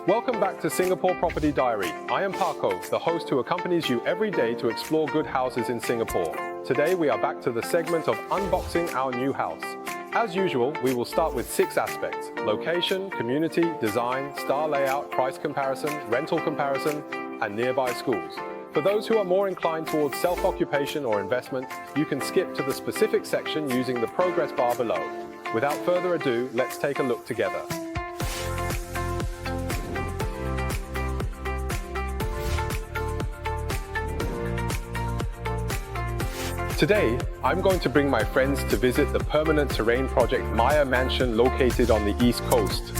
Welcome back to Singapore Property Diary. I am Paco, the host who accompanies you every day to explore good houses in Singapore. Today we are back to the segment of unboxing our new house. As usual, we will start with 6 aspects: location, community, design, star layout, price comparison, rental comparison, and nearby schools. For those who are more inclined towards self-occupation or investment, you can skip to the specific section using the progress bar below. Without further ado, let's take a look together. Today, I'm going to bring my friends to visit the permanent terrain project Meyer Mansion located on the East Coast.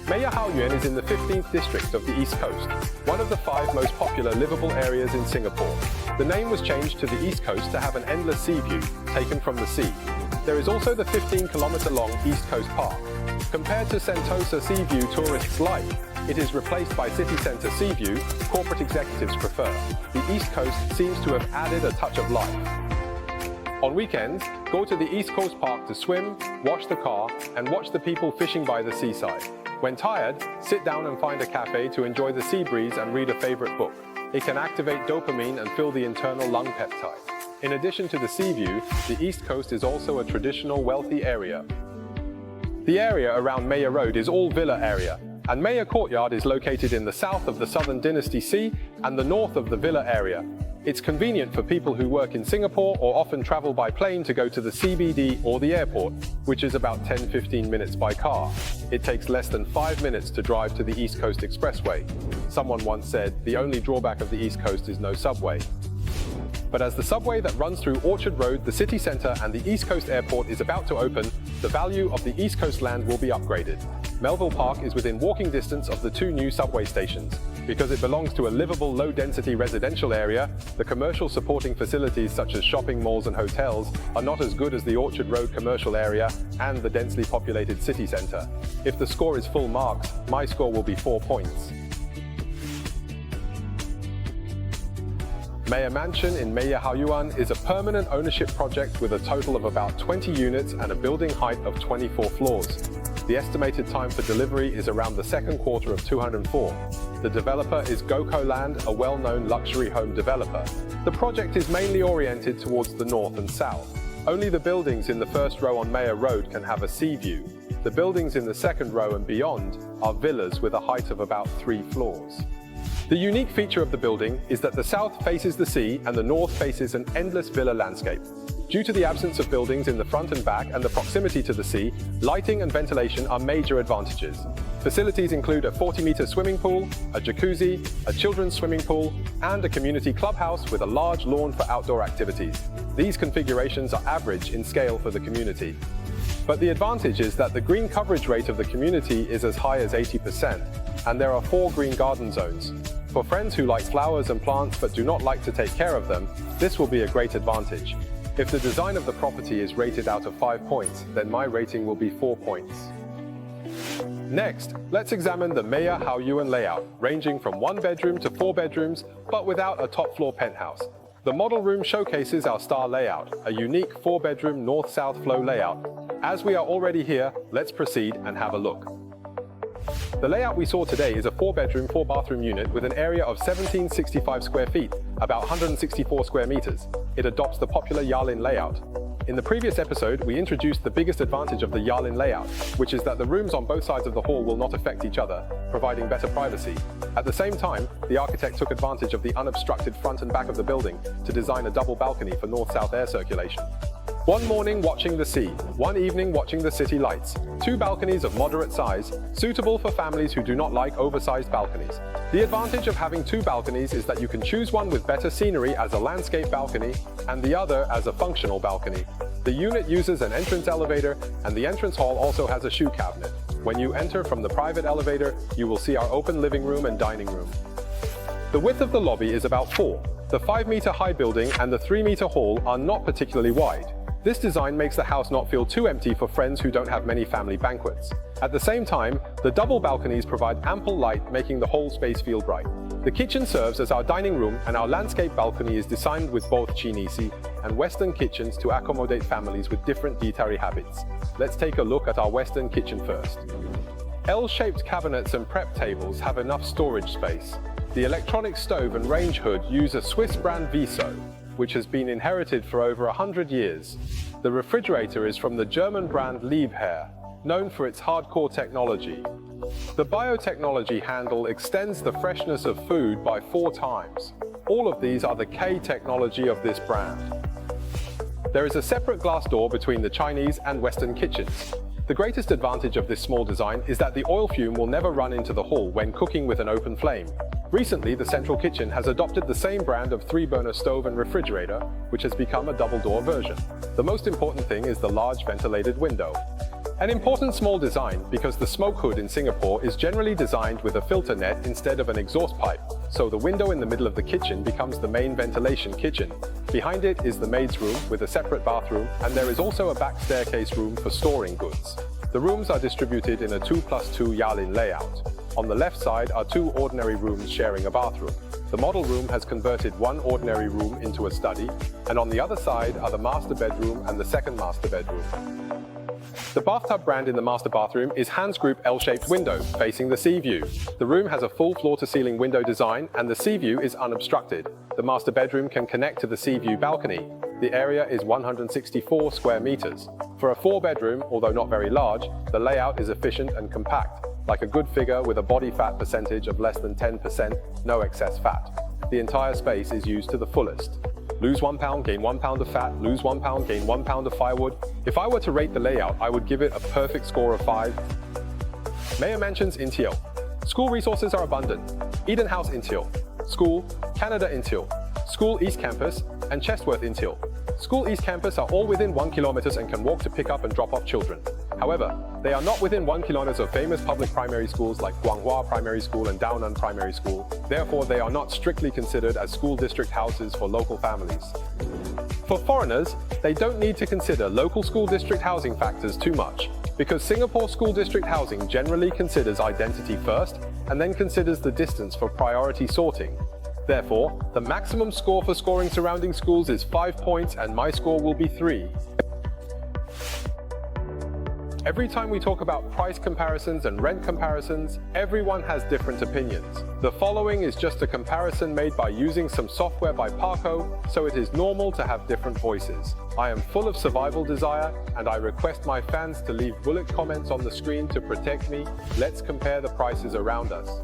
Meyer is in the 15th district of the East Coast, one of the 5 most popular livable areas in Singapore. The name was changed to the East Coast to have an endless sea view, taken from the sea. There is also the 15-kilometer-long East Coast Park. Compared to Sentosa Sea View tourists like, it is replaced by City Centre Sea View corporate executives prefer. The East Coast seems to have added a touch of life. On weekends, go to the East Coast Park to swim, wash the car, and watch the people fishing by the seaside. When tired, sit down and find a cafe to enjoy the sea breeze and read a favorite book. It can activate dopamine and fill the internal lung peptide. In addition to the sea view, the East Coast is also a traditional wealthy area. The area around Meyer Road is all villa area, and Meyer Courtyard is located in the south of the Southern Dynasty Sea and the north of the villa area. It's convenient for people who work in Singapore or often travel by plane to go to the CBD or the airport, which is about 10-15 minutes by car. It takes less than 5 minutes to drive to the East Coast Expressway. Someone once said, the only drawback of the East Coast is no subway. But as the subway that runs through Orchard Road, the city centre and the East Coast Airport is about to open, the value of the East Coast land will be upgraded. Melville Park is within walking distance of the 2 new subway stations. Because it belongs to a livable, low-density residential area, the commercial supporting facilities such as shopping malls and hotels are not as good as the Orchard Road commercial area and the densely populated city centre. If the score is full marks, my score will be 4 points. Meyer Mansion in Meyer is a permanent ownership project with a total of about 20 units and a building height of 24 floors. The estimated time for delivery is around the second quarter of 2004. The developer is GoCo Land, a well-known luxury home developer. The project is mainly oriented towards the north and south. Only the buildings in the first row on Meyer Road can have a sea view. The buildings in the second row and beyond are villas with a height of about 3 floors. The unique feature of the building is that the south faces the sea and the north faces an endless villa landscape. Due to the absence of buildings in the front and back and the proximity to the sea, lighting and ventilation are major advantages. Facilities include a 40-meter swimming pool, a jacuzzi, a children's swimming pool, and a community clubhouse with a large lawn for outdoor activities. These configurations are average in scale for the community. But the advantage is that the green coverage rate of the community is as high as 80%, and there are 4 green garden zones. For friends who like flowers and plants but do not like to take care of them, this will be a great advantage. If the design of the property is rated out of 5 points, then my rating will be 4 points. Next, let's examine the Meyer layout, ranging from 1 bedroom to 4 bedrooms, but without a top-floor penthouse. The model room showcases our star layout, a unique 4-bedroom north-south flow layout. As we are already here, let's proceed and have a look. The layout we saw today is a 4-bedroom, 4-bathroom unit with an area of 1765 square feet, about 164 square meters. It adopts the popular Yalin layout. In the previous episode, we introduced the biggest advantage of the Yalin layout, which is that the rooms on both sides of the hall will not affect each other, providing better privacy. At the same time, the architect took advantage of the unobstructed front and back of the building to design a double balcony for north-south air circulation. 1 morning watching the sea, 1 evening watching the city lights. 2 balconies of moderate size, suitable for families who do not like oversized balconies. The advantage of having 2 balconies is that you can choose one with better scenery as a landscape balcony and the other as a functional balcony. The unit uses an entrance elevator, and the entrance hall also has a shoe cabinet. When you enter from the private elevator, you will see our open living room and dining room. The width of the lobby is about 4. The 5-meter high building and the 3-meter hall are not particularly wide. This design makes the house not feel too empty for friends who don't have many family banquets. At the same time, the double balconies provide ample light, making the whole space feel bright. The kitchen serves as our dining room, and our landscape balcony is designed with both Chinese and Western kitchens to accommodate families with different dietary habits. Let's take a look at our Western kitchen first. L-shaped cabinets and prep tables have enough storage space. The electronic stove and range hood use a Swiss brand Viso, which has been inherited for over 100 years. The refrigerator is from the German brand Liebherr, known for its hardcore technology. The biotechnology handle extends the freshness of food by 4 times. All of these are the K technology of this brand. There is a separate glass door between the Chinese and Western kitchens. The greatest advantage of this small design is that the oil fume will never run into the hall when cooking with an open flame. Recently, the central kitchen has adopted the same brand of 3-burner stove and refrigerator, which has become a double-door version. The most important thing is the large ventilated window. An important small design because the smoke hood in Singapore is generally designed with a filter net instead of an exhaust pipe, so the window in the middle of the kitchen becomes the main ventilation kitchen. Behind it is the maid's room with a separate bathroom, and there is also a back staircase room for storing goods. The rooms are distributed in a 2+2 Yalin layout. On the left side are 2 ordinary rooms sharing a bathroom. The model room has converted 1 ordinary room into a study, and on the other side are the master bedroom and the second master bedroom. The bathtub brand in the master bathroom is Hans Group L-shaped window facing the sea view. The room has a full floor-to-ceiling window design and the sea view is unobstructed. The master bedroom can connect to the sea view balcony. The area is 164 square meters. For a 4-bedroom, although not very large, the layout is efficient and compact, like a good figure with a body fat percentage of less than 10%, no excess fat. The entire space is used to the fullest. Lose 1 pound, gain 1 pound of fat, lose 1 pound, gain 1 pound of firewood. If I were to rate the layout, I would give it a perfect score of 5. Meyer Mansions Intial. School resources are abundant. Eden House Intial. School, Canada Intial. School East Campus, and Chestworth Intial. School East Campus are all within 1 kilometer and can walk to pick up and drop off children. However, they are not within 1 kilometer of famous public primary schools like Guanghua Primary School and Daonan Primary School. Therefore, they are not strictly considered as school district houses for local families. For foreigners, they don't need to consider local school district housing factors too much, because Singapore school district housing generally considers identity first and then considers the distance for priority sorting. Therefore, the maximum score for scoring surrounding schools is 5 points and my score will be 3. Every time we talk about price comparisons and rent comparisons, everyone has different opinions. The following is just a comparison made by using some software by Parco, so it is normal to have different voices. I am full of survival desire, and I request my fans to leave bullet comments on the screen to protect me. Let's compare the prices around us.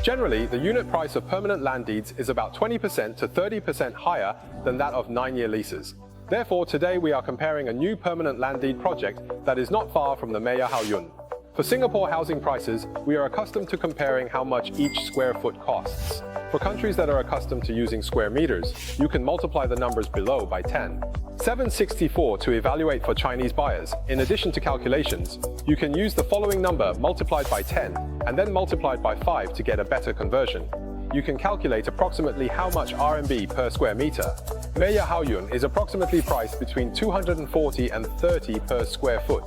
Generally, the unit price of permanent land deeds is about 20% to 30% higher than that of 9-year leases. Therefore, today we are comparing a new permanent land deed project that is not far from the Meyer Haoyun. For Singapore housing prices, we are accustomed to comparing how much each square foot costs. For countries that are accustomed to using square meters, you can multiply the numbers below by 10. 764 to evaluate for Chinese buyers. In addition to calculations, you can use the following number multiplied by 10 and then multiplied by 5 to get a better conversion. You can calculate approximately how much RMB per square meter. Meyer Haoyun is approximately priced between 240 and 30 per square foot.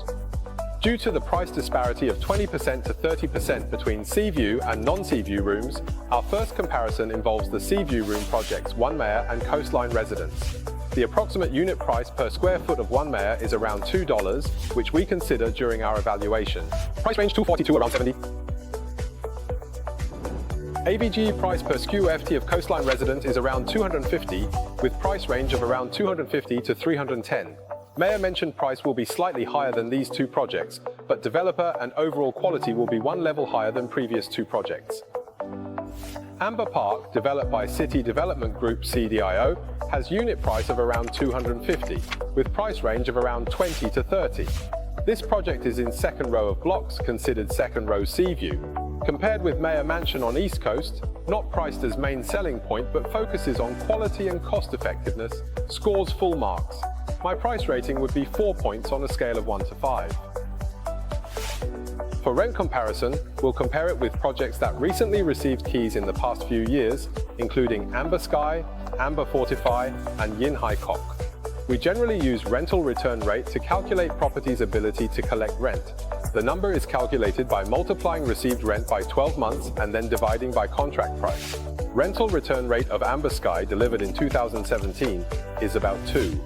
Due to the price disparity of 20% to 30% between sea view and non-sea view rooms, our first comparison involves the sea view room projects One Meyer and Coastline Residence. The approximate unit price per square foot of One Meyer is around $2, which we consider during our evaluation. Price range 240 to around 70. AVG price per SKU of Coastline Residence is around 250, with price range of around 250 to 310. Meyer mentioned price will be slightly higher than these 2 projects, but developer and overall quality will be 1 level higher than previous 2 projects. Amber Park, developed by City Development Group CDIO, has unit price of around 250, with price range of around 20 to 30. This project is in second row of blocks, considered second row sea view. Compared with Meyer Mansion on East Coast, not priced as main selling point but focuses on quality and cost effectiveness, scores full marks. My price rating would be 4 points on a scale of 1 to 5. For rent comparison, we'll compare it with projects that recently received keys in the past few years, including Amber Sky, Amber Fortify, and Yin Hai Kok. We generally use rental return rate to calculate property's ability to collect rent. The number is calculated by multiplying received rent by 12 months and then dividing by contract price. Rental return rate of Amber Sky delivered in 2017 is about 2.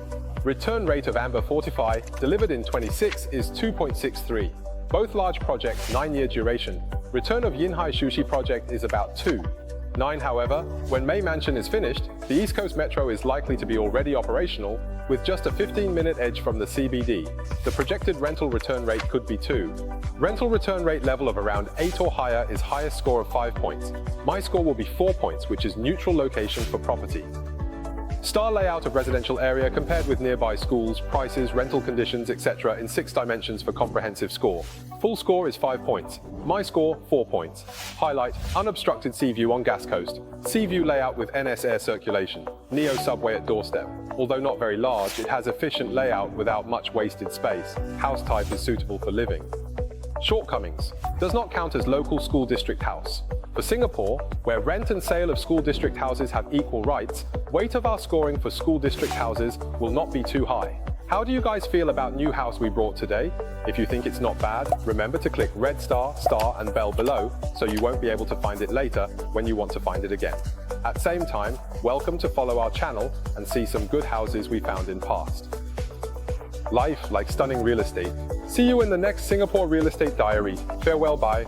Return rate of Amber Fortify delivered in 26 is 2.63. Both large projects, 9-year duration. Return of Yinhai Shushi project is about 2.9. However, when May Mansion is finished, the East Coast Metro is likely to be already operational, with just a 15-minute edge from the CBD. The projected rental return rate could be 2. Rental return rate level of around 8 or higher is highest score of 5 points. My score will be 4 points, which is neutral location for property. Star layout of residential area compared with nearby schools, prices, rental conditions, etc. in 6 dimensions for comprehensive score. Full score is 5 points. My score, 4 points. Highlight, unobstructed sea view on Gas Coast. Sea view layout with NS air circulation. Neo subway at doorstep. Although not very large, it has efficient layout without much wasted space. House type is suitable for living. Shortcomings. Does not count as local school district house. For Singapore, where rent and sale of school district houses have equal rights, weight of our scoring for school district houses will not be too high. How do you guys feel about new house we brought today? If you think it's not bad, remember to click red star, and bell below, so you won't be able to find it later when you want to find it again. At the same time, welcome to follow our channel and see some good houses we found in past. Life like stunning real estate. See you in the next Singapore Real Estate Diary. Farewell, bye.